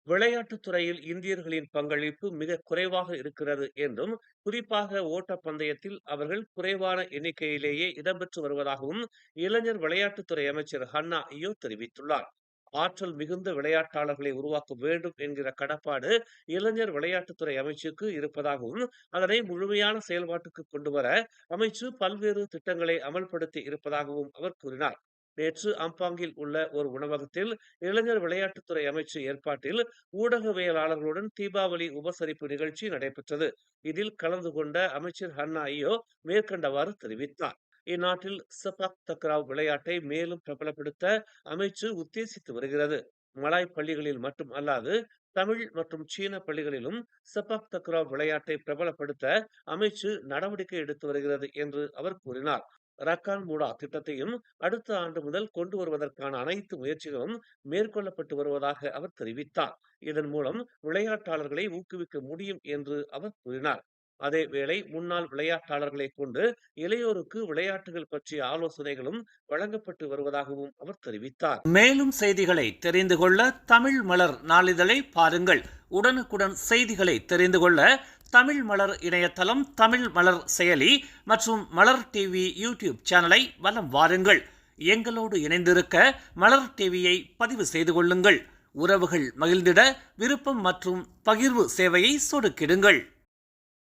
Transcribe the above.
விளையாட்டுத் துறையில் இந்தியர்களின் பங்களிப்பு மிக குறைவாக இருக்கிறது என்றும், குறிப்பாக ஓட்டப் பந்தயத்தில் அவர்கள் குறைவான எண்ணிக்கையிலேயே இடம்பெற்று வருவதாகவும் இளைஞர் விளையாட்டுத்துறை அமைச்சர் ஹன்னா இயோ தெரிவித்துள்ளார். ஆற்றல் மிகுந்த விளையாட்டாளர்களை உருவாக்க வேண்டும் என்கிற கடப்பாடு இளைஞர் விளையாட்டுத்துறை அமைச்சுக்கு இருப்பதாகவும், அதனை முழுமையான செயல்பாட்டுக்கு கொண்டுவர அமைச்சு பல்வேறு திட்டங்களை அமல்படுத்தி இருப்பதாகவும் அவர் கூறினார். நேற்று அம்பாங்கில் உள்ள ஒரு உணவகத்தில் இளைஞர் விளையாட்டுத்துறை அமைச்சு ஏற்பாட்டில் ஊடகவியலாளர்களுடன் தீபாவளி உபசரிப்பு நிகழ்ச்சி நடைபெற்றது. இதில் கலந்து கொண்ட அமைச்சர் ஹன்னா ஐயோ மேற்கண்டவாறு தெரிவித்தார். இந்நாட்டில் செபாக் தக்ராவ் விளையாட்டை மேலும் பிரபலப்படுத்த அமைச்சு உத்தேசித்து வருகிறது. மலாய் பள்ளிகளில் மட்டும் அல்லாது தமிழ் மற்றும் சீன பள்ளிகளிலும் செபாக் தக்ராவ் விளையாட்டை பிரபலப்படுத்த அமைச்சு நடவடிக்கை எடுத்து வருகிறது என்று அவர் கூறினார். ரக்கான் மூடா திட்டத்தையும் அடுத்த ஆண்டு முதல் கொண்டு வருவதற்கான அனைத்து முயற்சிகளும் மேற்கொள்ளப்பட்டு வருவதாக அவர் தெரிவித்தார். இதன் மூலம் விளையாட்டாளர்களை ஊக்குவிக்க முடியும் என்று அவர் கூறினார். அதேவேளை முன்னாள் விளையாட்டாளர்களை கொண்டு இளையோருக்கு விளையாட்டுகள் பற்றிய ஆலோசனைகளும் வழங்கப்பட்டு வருவதாகவும் அவர் தெரிவித்தார். மேலும் செய்திகளை தெரிந்து கொள்ள தமிழ் மலர் நாளிதழை பாருங்கள். உடனுக்குடன் செய்திகளை தெரிந்து கொள்ள தமிழ் மலர் இணையதளம், தமிழ் மலர் செயலி மற்றும் மலர் டிவி யூடியூப் சேனலை வலம் வாருங்கள். எங்களோடு இணைந்திருக்க மலர் டிவியை பதிவு செய்து கொள்ளுங்கள். உறவுகள் மகிழ்ந்திட விருப்பம் மற்றும் பகிர்வு சேவையை சொடுக்கிடுங்கள்.